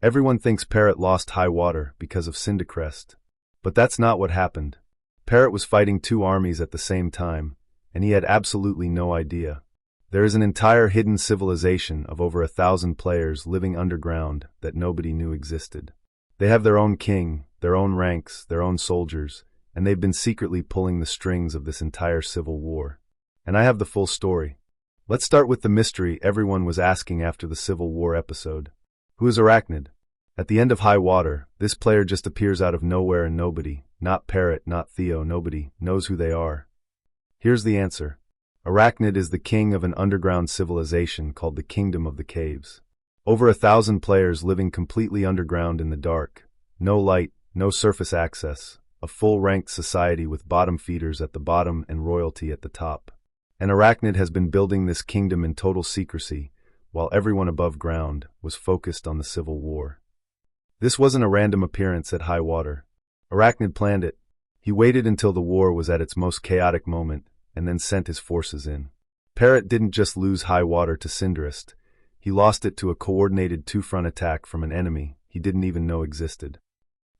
Everyone thinks Parrot lost high water because of Cinderest. But that's not what happened. Parrot was fighting two armies at the same time, and he had absolutely no idea. There is an entire hidden civilization of over 1,000 players living underground that nobody knew existed. They have their own king, their own ranks, their own soldiers, and they've been secretly pulling the strings of this entire civil war. And I have the full story. Let's start with the mystery everyone was asking after the Civil War episode. Who is Arachnid? At the end of High Water, this player just appears out of nowhere and nobody, not Parrot, not Theo, nobody, knows who they are. Here's the answer. Arachnid is the king of an underground civilization called the Kingdom of the Caves. Over 1,000 players living completely underground in the dark. No light, no surface access. A full-ranked society with bottom feeders at the bottom and royalty at the top. And Arachnid has been building this kingdom in total secrecy, while everyone above ground was focused on the Civil War. This wasn't a random appearance at High Water. Arachnid planned it. He waited until the war was at its most chaotic moment, and then sent his forces in. Parrot didn't just lose High Water to Cinderest. He lost it to a coordinated two-front attack from an enemy he didn't even know existed.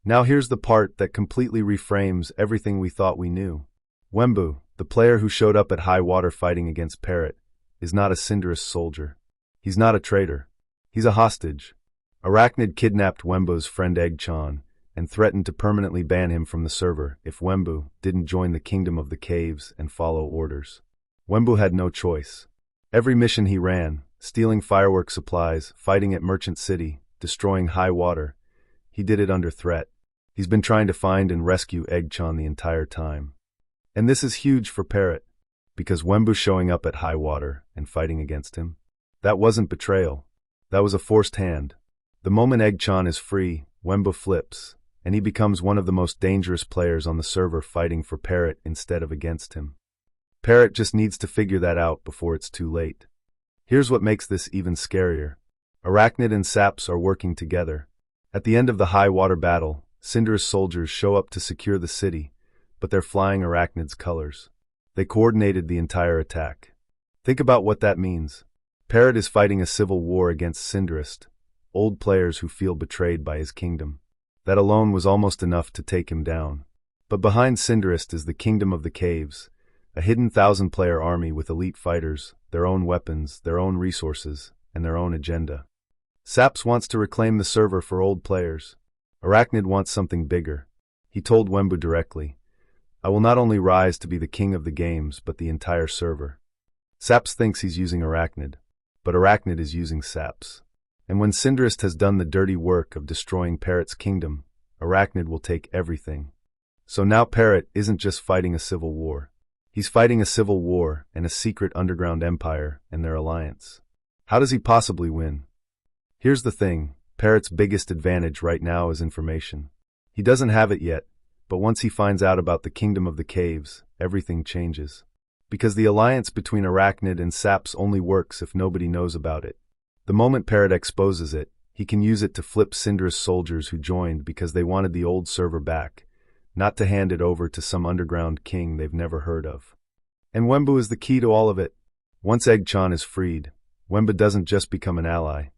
Now here's the part that completely reframes everything we thought we knew. Wembu, the player who showed up at High Water fighting against Parrot, is not a Cinderest soldier. He's not a traitor. He's a hostage. Arachnid kidnapped Wembu's friend Eggchan and threatened to permanently ban him from the server if Wembu didn't join the Kingdom of the Caves and follow orders. Wembu had no choice. Every mission he ran, stealing fireworks supplies, fighting at Merchant City, destroying High Water, he did it under threat. He's been trying to find and rescue Eggchan the entire time. And this is huge for Parrot, because Wembu showing up at High Water and fighting against him, that wasn't betrayal. That was a forced hand. The moment Eggchan is free, Wembu flips, and he becomes one of the most dangerous players on the server fighting for Parrot instead of against him. Parrot just needs to figure that out before it's too late. Here's what makes this even scarier. Arachnid and Saps are working together. At the end of the High Water battle, Cinderest soldiers show up to secure the city, but they're flying Arachnid's colors. They coordinated the entire attack. Think about what that means. Parrot is fighting a civil war against Cinderest, old players who feel betrayed by his kingdom. That alone was almost enough to take him down. But behind Cinderest is the Kingdom of the Caves, a hidden 1,000-player army with elite fighters, their own weapons, their own resources, and their own agenda. Saps wants to reclaim the server for old players. Arachnid wants something bigger. He told Wembu directly, "I will not only rise to be the king of the games, but the entire server." Saps thinks he's using Arachnid, but Arachnid is using Saps. And when Cinderest has done the dirty work of destroying Parrot's kingdom, Arachnid will take everything. So now Parrot isn't just fighting a civil war. He's fighting a civil war and a secret underground empire and their alliance. How does he possibly win? Here's the thing, Parrot's biggest advantage right now is information. He doesn't have it yet, but once he finds out about the Kingdom of the Caves, everything changes. Because the alliance between Arachnid and Saps only works if nobody knows about it. The moment Parrot exposes it, he can use it to flip Cinderest soldiers who joined because they wanted the old server back, not to hand it over to some underground king they've never heard of. And Wembu is the key to all of it. Once Eggchan is freed, Wembu doesn't just become an ally,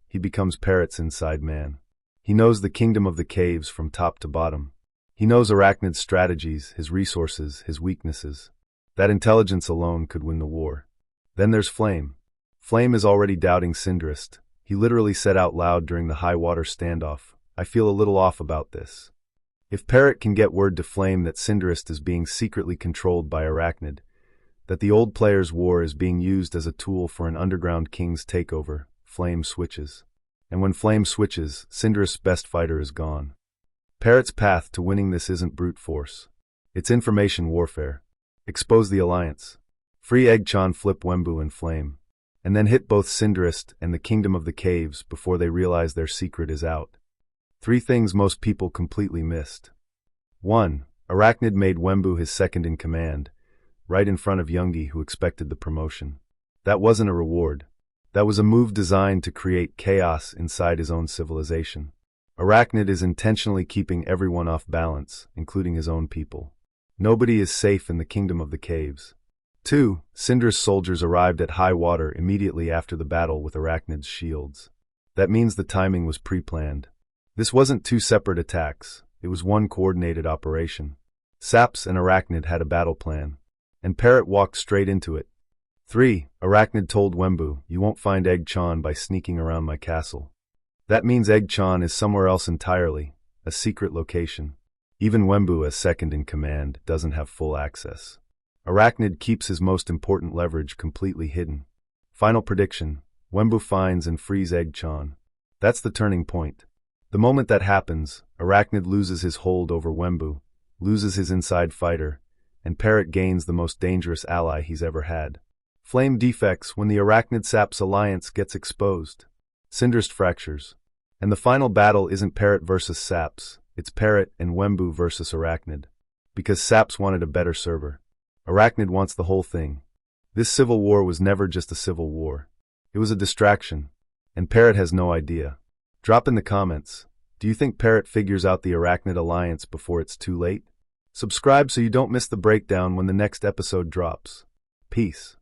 he becomes Parrot's inside man. He knows the Kingdom of the Caves from top to bottom. He knows Arachnid's strategies, his resources, his weaknesses. That intelligence alone could win the war. Then there's Flame. Flame is already doubting Cinderest. He literally said out loud during the High Water standoff, "I feel a little off about this." If Parrot can get word to Flame that Cinderest is being secretly controlled by Arachnid, that the old player's war is being used as a tool for an underground king's takeover, Flame switches. And when Flame switches, Cinderest's best fighter is gone. Parrot's path to winning this isn't brute force. It's information warfare. Expose the alliance. Free Eggchan, flip Wembu and Flame. And then hit both Cinderest and the Kingdom of the Caves before they realize their secret is out. 3 things most people completely missed. 1. Arachnid made Wembu his second in command, right in front of Youngie, who expected the promotion. That wasn't a reward. That was a move designed to create chaos inside his own civilization. Arachnid is intentionally keeping everyone off balance, including his own people. Nobody is safe in the Kingdom of the Caves. 2. Cinderest soldiers arrived at High Water immediately after the battle with Arachnid's shields. That means the timing was pre-planned. This wasn't two separate attacks, it was one coordinated operation. Saps and Arachnid had a battle plan, and Parrot walked straight into it. 3. Arachnid told Wembu, "You won't find Egg Chan by sneaking around my castle." That means Egg Chan is somewhere else entirely, a secret location. Even Wembu, as second in command, doesn't have full access. Arachnid keeps his most important leverage completely hidden. Final prediction: Wembu finds and frees Egg Chan. That's the turning point. The moment that happens, Arachnid loses his hold over Wembu, loses his inside fighter, and Parrot gains the most dangerous ally he's ever had. Flame defects when the Arachnid Saps alliance gets exposed. Cinderest fractures. And the final battle isn't Parrot versus Saps, it's Parrot and Wembu versus Arachnid. Because Saps wanted a better server. Arachnid wants the whole thing. This civil war was never just a civil war. It was a distraction. And Parrot has no idea. Drop in the comments. Do you think Parrot figures out the Arachnid alliance before it's too late? Subscribe so you don't miss the breakdown when the next episode drops. Peace.